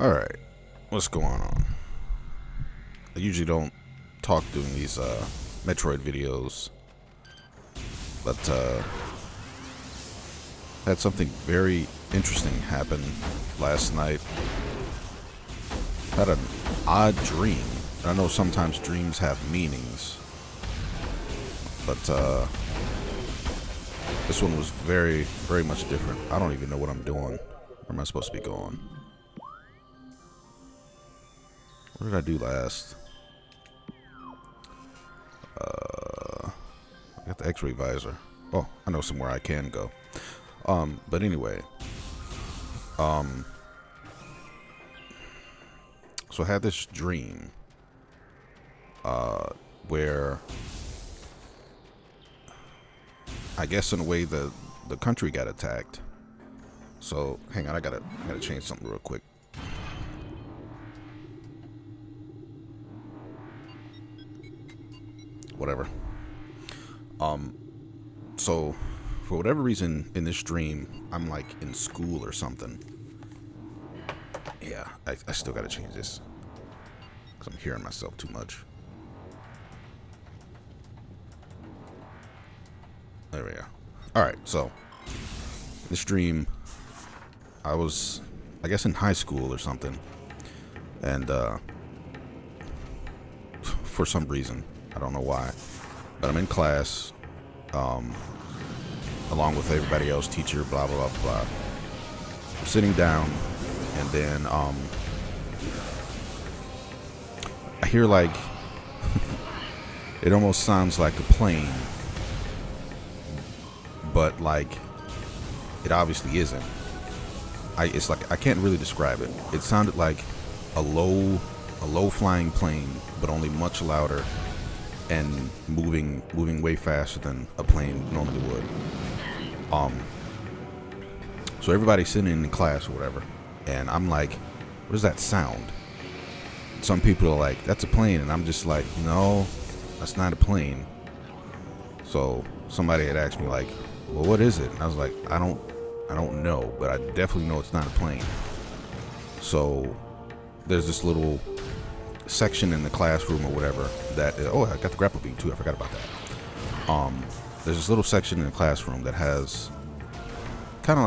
Alright, what's going on? I usually don't talk during these Metroid videos, but had something very interesting happen last night. Had an odd dream. I know sometimes dreams have meanings, but this one was very, very much different. I don't even know what I'm doing. Where am I supposed to be going? What did I do last? I got the X-ray visor. Oh, I know somewhere I can go. But anyway, so I had this dream, where I guess in a way the country got attacked. So hang on, I gotta change something real quick. Whatever. So for whatever reason in this dream, I'm like in school or something. Yeah, I still gotta change this because I'm hearing myself too much. There we go. Alright, so this dream, I was, I guess, in high school or something. And for some reason, I don't know why, but I'm in class, along with everybody else, teacher, blah, blah, blah, blah. I'm sitting down, and then I hear like, it almost sounds like a plane, but like, it obviously isn't. It's like, I can't really describe it. It sounded like a low flying plane, but only much louder and moving way faster than a plane normally would. So everybody's sitting in the class or whatever, and I'm like, what is that sound? Some people are like, that's a plane, and I'm just like, no, that's not a plane. So somebody had asked me like, well, what is it? And I was like, I don't know, but I definitely know it's not a plane. So there's this little section in the classroom or whatever that, oh, I got the grapple beam too, I forgot about that. There's this little section in the classroom that has kind of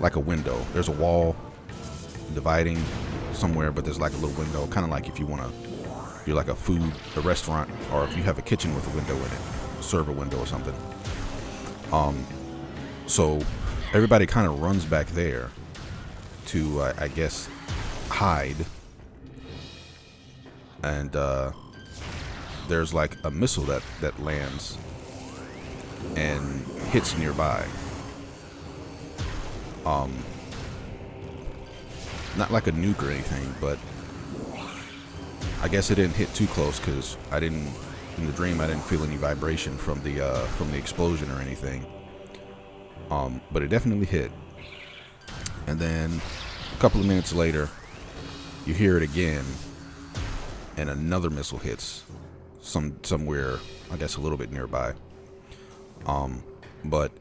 like a window. There's a wall dividing somewhere, but there's like a little window, kind of like if you're like a restaurant, or if you have a kitchen with a window in it, a server window or something. So everybody kind of runs back there to, I guess, hide. And there's like a missile that lands and hits nearby. Not like a nuke or anything, but I guess it didn't hit too close because in the dream I didn't feel any vibration from the explosion or anything. But it definitely hit. And then a couple of minutes later, you hear it again, and another missile hits somewhere, I guess, a little bit nearby. But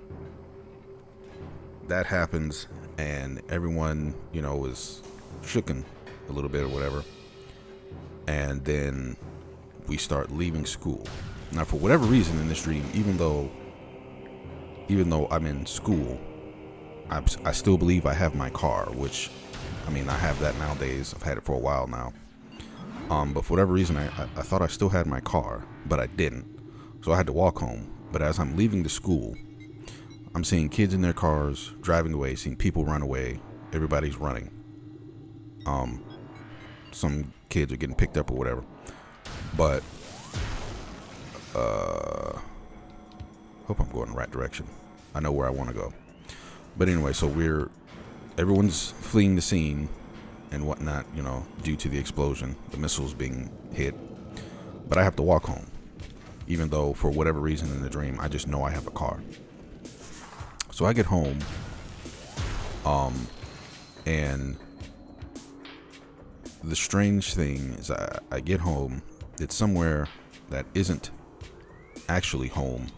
that happens, and everyone, is shooken a little bit or whatever. And then we start leaving school. Now, for whatever reason in this dream, even though I'm in school, I still believe I have my car, which, I mean, I have that nowadays. I've had it for a while now. But for whatever reason, I thought I still had my car, but I didn't. So I had to walk home. But as I'm leaving the school, I'm seeing kids in their cars driving away, seeing people run away. Everybody's running. Some kids are getting picked up or whatever. But hope I'm going the right direction. I know where I want to go. But anyway, so everyone's fleeing the scene and whatnot, due to the explosion, the missiles being hit. But I have to walk home, even though for whatever reason in the dream, I just know I have a car. So I get home, and the strange thing is I get home, it's somewhere that isn't actually home.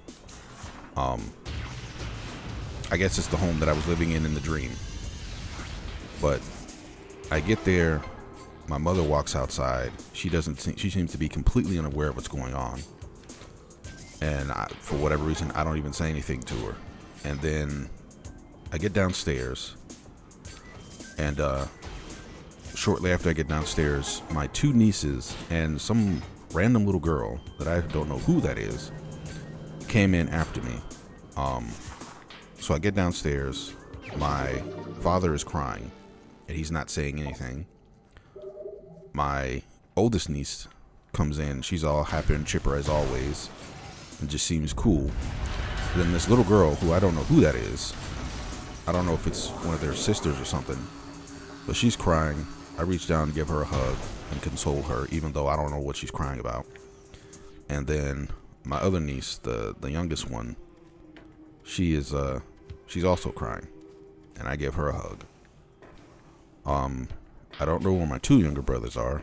I guess it's the home that I was living in the dream. But I get there, my mother walks outside. She seems to be completely unaware of what's going on. And for whatever reason, I don't even say anything to her. And then I get downstairs, and shortly after I get downstairs, my two nieces and some random little girl that I don't know who that is came in after me. So I get downstairs. My father is crying, and he's not saying anything. My oldest niece comes in. She's all happy and chipper as always, and just seems cool. Then this little girl, who I don't know who that is, I don't know if it's one of their sisters or something, but she's crying. I reach down and give her a hug and console her, even though I don't know what she's crying about. And then my other niece, the youngest one, she's also crying, and I give her a hug. I don't know where my two younger brothers are,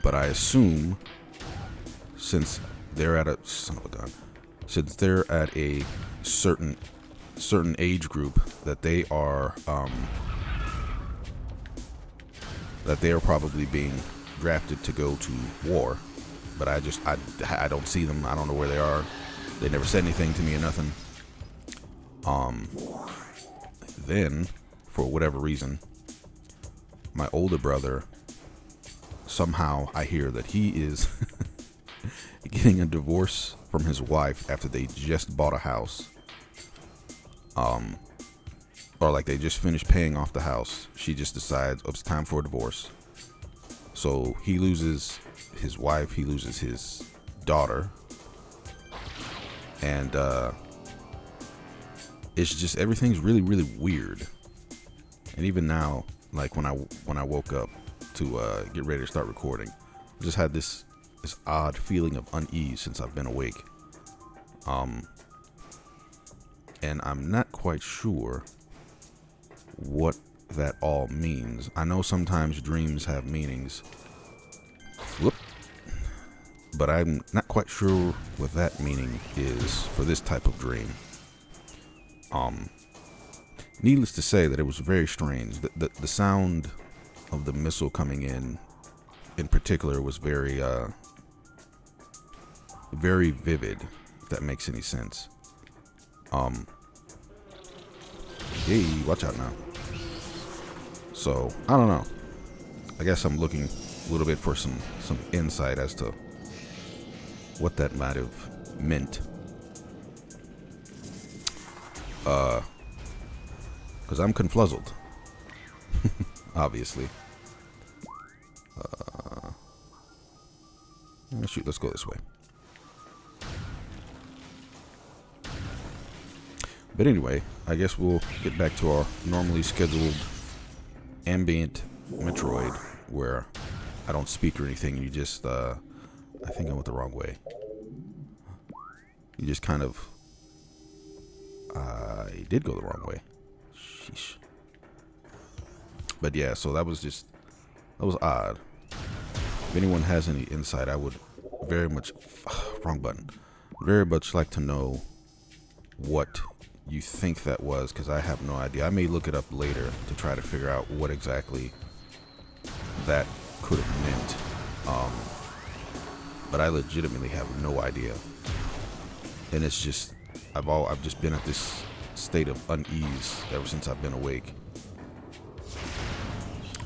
but I assume since they're at a certain age group that they are probably being drafted to go to war. But I don't see them. I don't know where they are. They never said anything to me or nothing. Then, for whatever reason, my older brother, somehow I hear that he is getting a divorce from his wife after they just bought a house. Or like they just finished paying off the house. She just decides, oh, it's time for a divorce. So he loses his wife, he loses his daughter, and it's just, everything's really, really weird. And even now, like when I woke up to get ready to start recording, I just had this odd feeling of unease since I've been awake. And I'm not quite sure what that all means. I know sometimes dreams have meanings. But I'm not quite sure what that meaning is for this type of dream. Needless to say that it was very strange. The sound of the missile coming in particular, was very vivid, if that makes any sense. Hey, watch out now. So, I don't know. I guess I'm looking a little bit for some insight as to what that might have meant. Because I'm confluzzled. Obviously. Shoot, let's go this way. But anyway, I guess we'll get back to our normally scheduled ambient Metroid, where I don't speak or anything. You just, I think I went the wrong way. You just kind of, I did go the wrong way. Sheesh. But yeah, so that was odd. If anyone has any insight, I would very much, very much like to know what you think that was, because I have no idea. I may look it up later to try to figure out what exactly that could have meant. But I legitimately have no idea. And it's just, I've just been at this state of unease ever since I've been awake.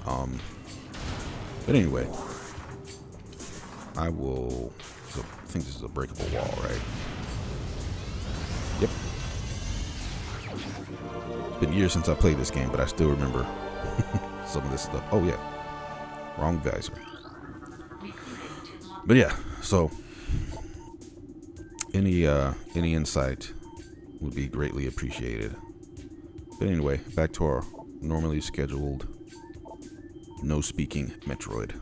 But anyway, I think this is a breakable wall, right? Yep. It's been years since I played this game, but I still remember some of this stuff. Oh yeah, wrong visor. But yeah, so any insight would be greatly appreciated. But anyway, back to our normally scheduled no speaking Metroid.